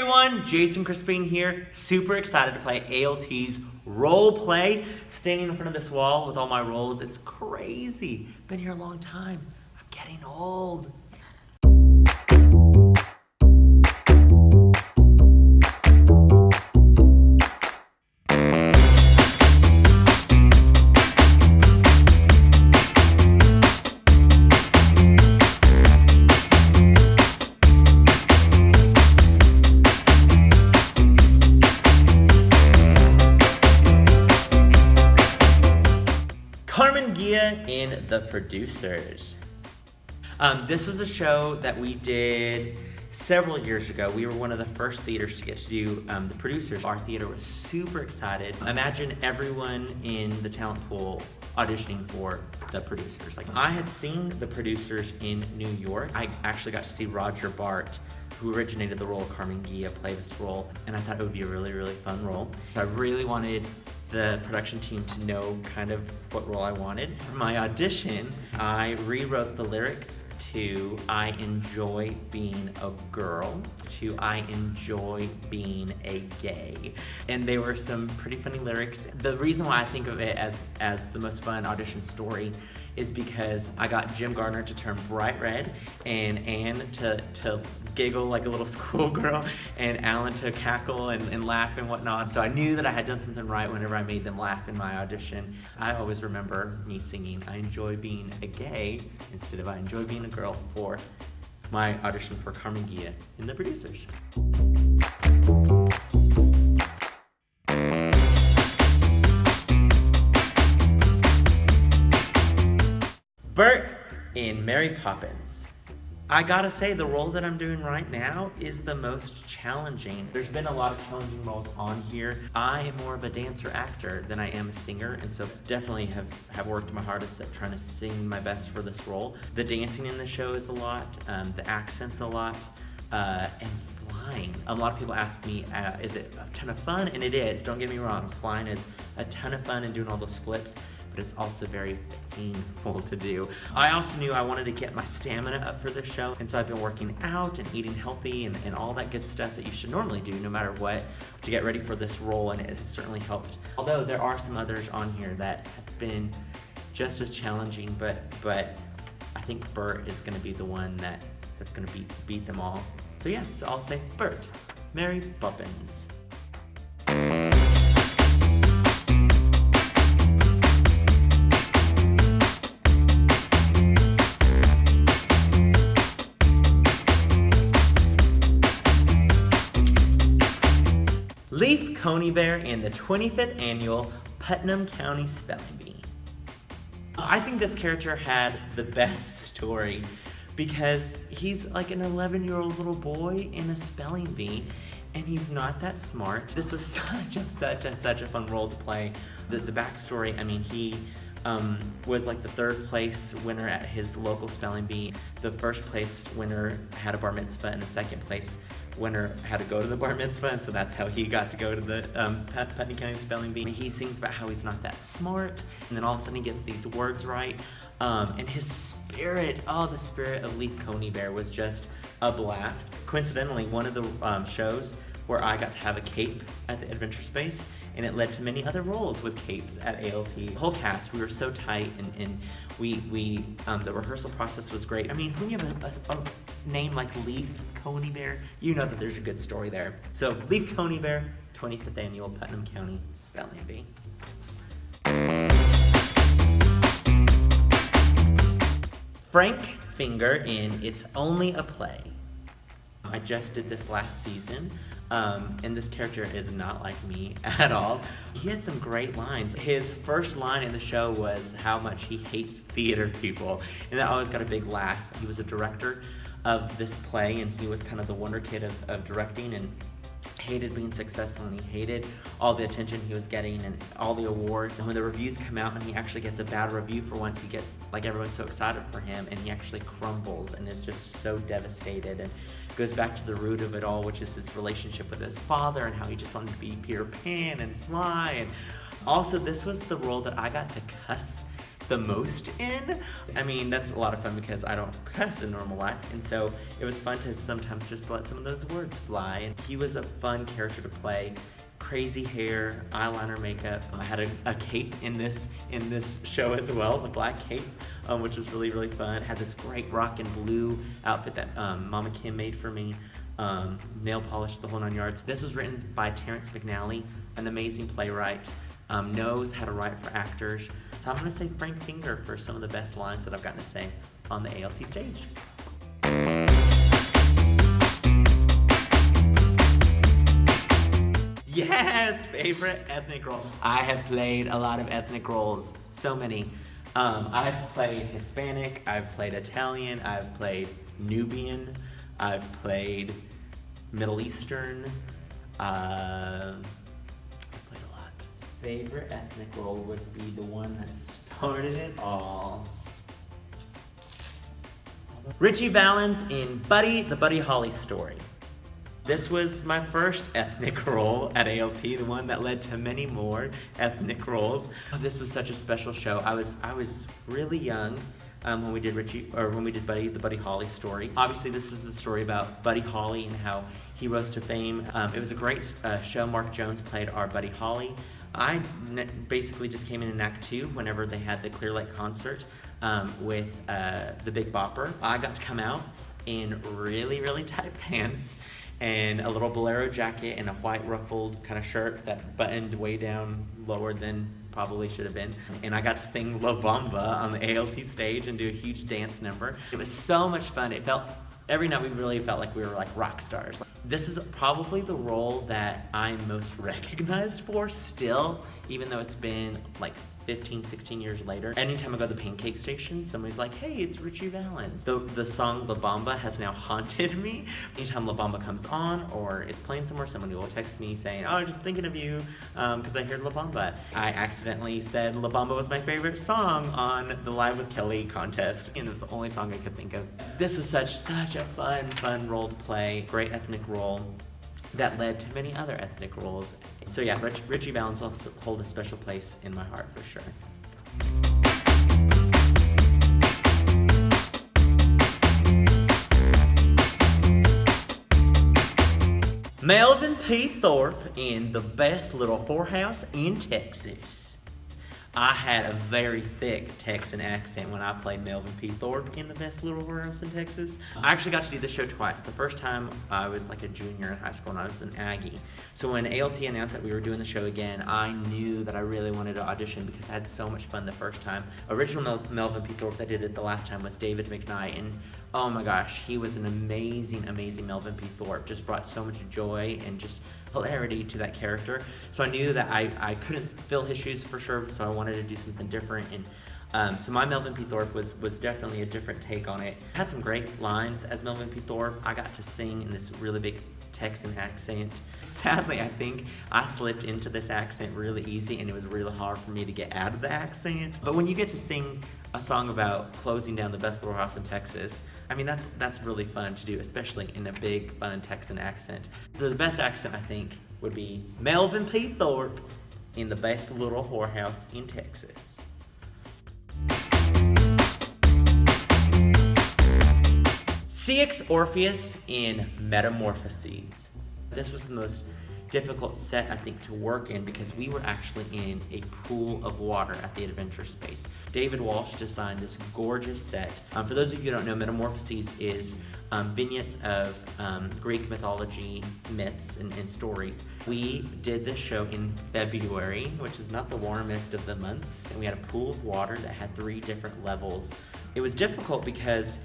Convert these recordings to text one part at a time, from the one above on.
everyone, Jason Crespin here. Super excited to play ALT's role play. Standing in front of this wall with all my roles, it's crazy. Been here a long time. I'm getting old. In The Producers. This was a show that we did several years ago. We were one of the first theaters to get to do The Producers. Our theater was super excited. Imagine everyone in the talent pool auditioning for The Producers. Like, I had seen The Producers in New York. I actually got to see Roger Bart, who originated the role of Carmen Gia, play this role, and I thought it would be a really, really fun role. I really wanted the production team to know kind of what role I wanted. For my audition, I rewrote the lyrics to "I enjoy being a girl" to "I enjoy being a gay." And they were some pretty funny lyrics. The reason why I think of it as the most fun audition story is because I got Jim Gardner to turn bright red, and Anne to giggle like a little schoolgirl, and Alan to cackle and laugh and whatnot. So I knew that I had done something right whenever I made them laugh in my audition. I always remember me singing "I enjoy being a gay" instead of "I enjoy being a girl" for my audition for Carmen Gia in The Producers. Bert in Mary Poppins. I gotta say, the role that I'm doing right now is the most challenging. There's been a lot of challenging roles on here. I am more of a dancer-actor than I am a singer, and so definitely have worked my hardest at trying to sing my best for this role. The dancing in the show is a lot, the accents a lot, and flying. A lot of people ask me, is it a ton of fun? And it is, don't get me wrong. Flying is a ton of fun and doing all those flips, but it's also very painful to do. I also knew I wanted to get my stamina up for this show, and so I've been working out and eating healthy and all that good stuff that you should normally do no matter what to get ready for this role, and it has certainly helped. Although there are some others on here that have been just as challenging, but I think Bert is gonna be the one that's gonna beat them all. So yeah, so I'll say Bert, Mary Poppins. Leaf Coneybear in the 25th annual Putnam County Spelling Bee. I think this character had the best story because he's like an 11-year-old little boy in a spelling bee, and he's not that smart. This was such a fun role to play. The backstory, I mean, he was like the third place winner at his local spelling bee. The first place winner had a bar mitzvah, and the second place winner had to go to the bar mitzvah, and so that's how he got to go to the Putnam County Spelling Bee. He sings about how he's not that smart, and then all of a sudden he gets these words right. And his spirit, the spirit of Leaf Coneybear was just a blast. Coincidentally, one of the shows where I got to have a cape at the Adventure Space, and it led to many other roles with capes at ALT. The whole cast, we were so tight, and we the rehearsal process was great. I mean, when you have a name like Leaf Coneybear, you know that there's a good story there. So, Leaf Coneybear, 25th Annual Putnam County Spelling Bee. Frank Finger in It's Only a Play. I just did this last season, and this character is not like me at all. He had some great lines. His first line in the show was how much he hates theater people, and that always got a big laugh. He was a director of this play, and he was kind of the wonder kid of directing, and hated being successful, and he hated all the attention he was getting and all the awards. And when the reviews come out and he actually gets a bad review for once, he gets, like, everyone's so excited for him, and he actually crumbles and is just so devastated, and goes back to the root of it all, which is his relationship with his father and how he just wanted to be Peter Pan and fly. And also, this was the role that I got to cuss the most in. I mean, that's a lot of fun because I don't cuss in normal life, and so it was fun to sometimes just let some of those words fly. And he was a fun character to play. Crazy hair, eyeliner, makeup. I had a cape in this show as well, a black cape, which was really, really fun. Had this great rock and blue outfit that Mama Kim made for me. Nail polish, the whole 9 yards. This was written by Terrence McNally, an amazing playwright. Knows how to write for actors. So I'm gonna say Frank Finger for some of the best lines that I've gotten to say on the ALT stage. Yes, favorite ethnic role. I have played a lot of ethnic roles, so many. I've played Hispanic, I've played Italian, I've played Nubian, I've played Middle Eastern, I've played a lot. Favorite ethnic role would be the one that started it all. Ritchie Valens in Buddy, the Buddy Holly Story. This was my first ethnic role at ALT, the one that led to many more ethnic roles. This was such a special show. I was really young when we did Buddy, the Buddy Holly Story. Obviously, this is the story about Buddy Holly and how he rose to fame. It was a great show. Mark Jones played our Buddy Holly. I basically just came in Act 2 whenever they had the Clear Lake concert with the Big Bopper. I got to come out in really, really tight pants and a little bolero jacket and a white ruffled kind of shirt that buttoned way down lower than probably should have been. And I got to sing La Bamba on the ALT stage and do a huge dance number. It was so much fun. It felt, every night we really felt like we were like rock stars. This is probably the role that I'm most recognized for still, even though it's been like 15, 16 years later. Anytime I go to the Pancake Station, somebody's like, hey, it's Ritchie Valens. The song La Bamba has now haunted me. Anytime La Bamba comes on or is playing somewhere, somebody will text me saying, oh, I'm just thinking of you because I heard La Bamba. I accidentally said La Bamba was my favorite song on the Live with Kelly contest, and it was the only song I could think of. This was such a fun role to play, great ethnic role that led to many other ethnic roles. So yeah, Ritchie Valens will hold a special place in my heart for sure. Melvin P. Thorpe in The Best Little Whorehouse in Texas. I had a very thick Texan accent when I played Melvin P. Thorpe in The Best Little Whorehouse in Texas. I actually got to do this show twice. The first time I was like a junior in high school and I was an Aggie. So when ALT announced that we were doing the show again, I knew that I really wanted to audition because I had so much fun the first time. Original Melvin P. Thorpe that did it the last time was David McKnight, and oh my gosh, he was an amazing Melvin P. Thorpe. Just brought so much joy and just hilarity to that character. So I knew that I couldn't fill his shoes for sure, so I wanted to do something different. And so my Melvin P. Thorpe was definitely a different take on it. I had some great lines as Melvin P. Thorpe. I got to sing in this really big Texan accent. Sadly, I think I slipped into this accent really easy, and it was really hard for me to get out of the accent. But when you get to sing a song about closing down the best little house in Texas, I mean, that's really fun to do, especially in a big, fun Texan accent. So the best accent, I think, would be Melvin P. Thorpe in The Best Little Whorehouse in Texas. Ceyx Orpheus in Metamorphoses. This was the most difficult set, I think, to work in because we were actually in a pool of water at the adventure space. David Walsh designed this gorgeous set. For those of you who don't know, Metamorphoses is vignettes of Greek mythology, myths, and stories. We did this show in February, which is not the warmest of the months, and we had a pool of water that had 3 different levels. It was difficult because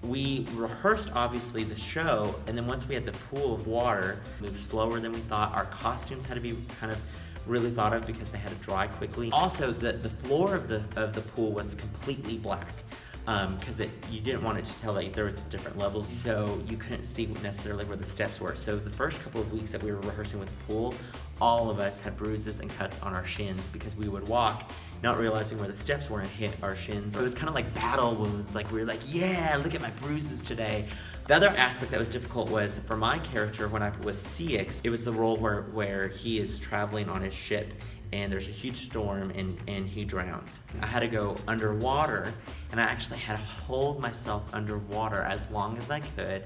we rehearsed, obviously, the show, and then once we had the pool of water, it moved slower than we thought. Our costumes had to be kind of really thought of because they had to dry quickly. Also, the floor of the pool was completely black because you didn't want it to tell that there was different levels, so you couldn't see necessarily where the steps were. So the first couple of weeks that we were rehearsing with the pool, all of us had bruises and cuts on our shins because we would walk not realizing where the steps were and hit our shins. It was kind of like battle wounds, like we were like, yeah, look at my bruises today. The other aspect that was difficult was for my character when I was Ceyx, it was the role where he is traveling on his ship and there's a huge storm, and he drowns. I had to go underwater, and I actually had to hold myself underwater as long as I could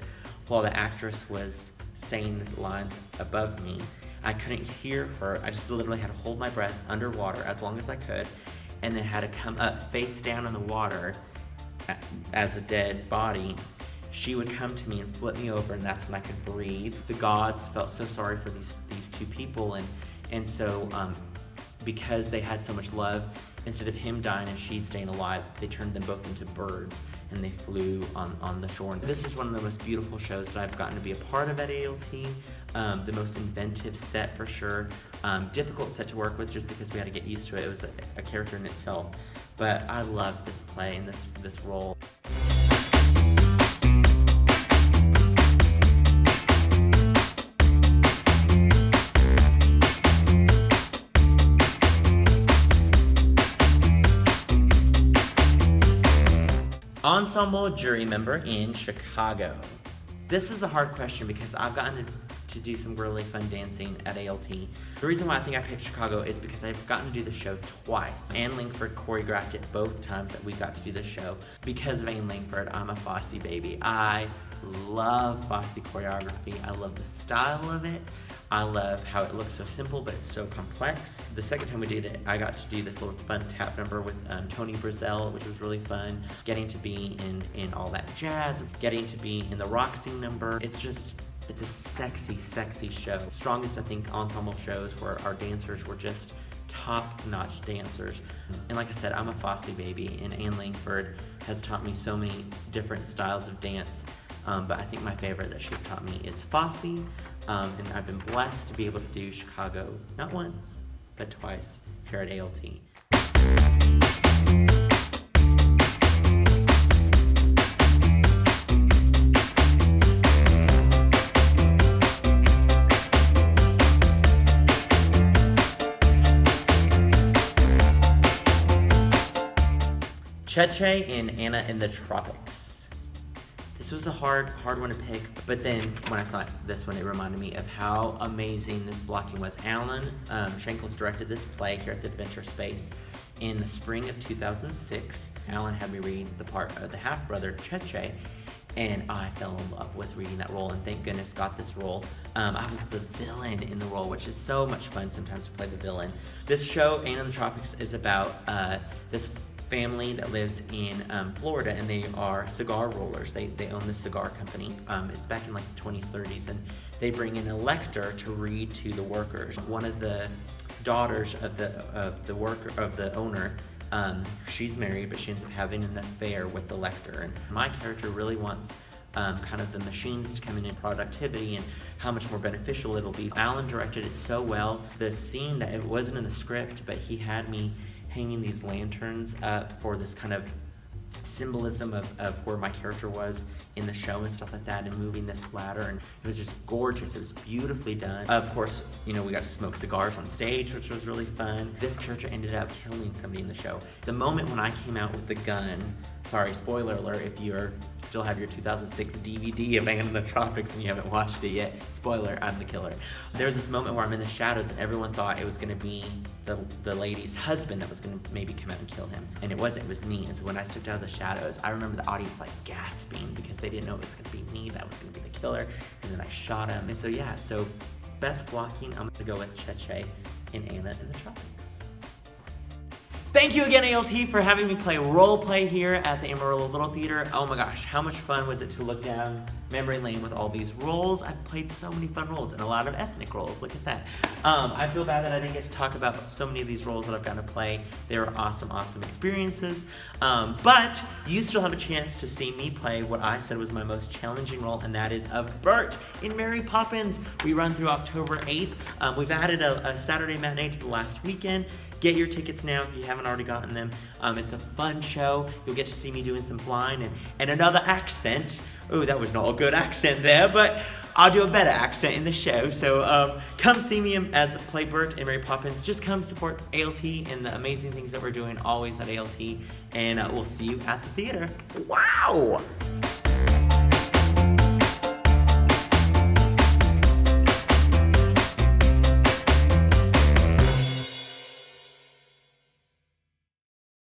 while the actress was saying the lines above me. I couldn't hear her. I just literally had to hold my breath underwater as long as I could, and then had to come up face down in the water as a dead body. She would come to me and flip me over, and that's when I could breathe. The gods felt so sorry for these two people, and so because they had so much love, instead of him dying and she staying alive, they turned them both into birds, and they flew on the shore. This is one of the most beautiful shows that I've gotten to be a part of at ALT. The most inventive set for sure. Difficult set to work with just because we had to get used to it. It was a character in itself. But I loved this play and this role. Ensemble jury member in Chicago. This is a hard question because I've gotten to do some really fun dancing at ALT. The reason why I think I picked Chicago is because I've gotten to do the show twice. Anne Langford choreographed it both times that we got to do the show. Because of Anne Langford, I'm a Fosse baby. I love Fosse choreography. I love the style of it. I love how it looks so simple, but it's so complex. The second time we did it, I got to do this little fun tap number with Tony Brazel, which was really fun. Getting to be in all that jazz, getting to be in the Roxy number. It's a sexy, sexy show. Strongest, I think, ensemble shows where our dancers were just top-notch dancers. And like I said, I'm a Fosse baby, and Anne Langford has taught me so many different styles of dance. But I think my favorite that she's taught me is Fosse, and I've been blessed to be able to do Chicago not once, but twice here at ALT. Ceyx in Anna in the Tropics. This was a hard one to pick, but then when I saw this one, it reminded me of how amazing this blocking was. Alan Shankles directed this play here at the Adventure Space in the spring of 2006. Alan had me read the part of the half-brother, Ceyx, and I fell in love with reading that role, and thank goodness got this role. I was the villain in the role, which is so much fun sometimes to play the villain. This show, Anna in the Tropics, is about this family that lives in Florida, and they are cigar rollers. They own this cigar company. It's back in like the 20s, 30s, and they bring in a lector to read to the workers. One of the daughters of the owner, she's married, but she ends up having an affair with the lector. And my character really wants kind of the machines to come in productivity and how much more beneficial it'll be. Alan directed it so well. The scene that it wasn't in the script, but he had me hanging these lanterns up for this kind of symbolism of where my character was in the show and stuff like that, and moving this ladder, and it was just gorgeous. It was beautifully done. Of course, we got to smoke cigars on stage, which was really fun. This character ended up killing somebody in the show. The moment when I came out with the gun, sorry, spoiler alert if you still have your 2006 DVD of Anna in the Tropics and you haven't watched it yet, spoiler, I'm the killer. There was this moment where I'm in the shadows and everyone thought it was going to be the lady's husband that was going to maybe come out and kill him, and it wasn't. It was me. And so when I stepped out of the shadows, I remember the audience like gasping because they didn't know it was going to be me that was going to be the killer, and then I shot him. And so yeah, so best blocking, I'm going to go with Ceyx and Anna in the Tropics. Thank you again, ALT, for having me play role play here at the Amarillo Little Theatre. Oh my gosh, how much fun was it to look down memory lane with all these roles? I've played so many fun roles and a lot of ethnic roles. Look at that. I feel bad that I didn't get to talk about so many of these roles that I've gotten to play. They were awesome, awesome experiences. But you still have a chance to see me play what I said was my most challenging role, and that is of Bert in Mary Poppins. We run through October 8th. We've added a Saturday matinee to the last weekend. Get your tickets now if you haven't already gotten them. It's a fun show. You'll get to see me doing some flying and another accent. Oh, that was not a good accent there, but I'll do a better accent in the show. So come see me as play Bert and Mary Poppins. Just come support ALT and the amazing things that we're doing always at ALT. And we'll see you at the theater. Wow!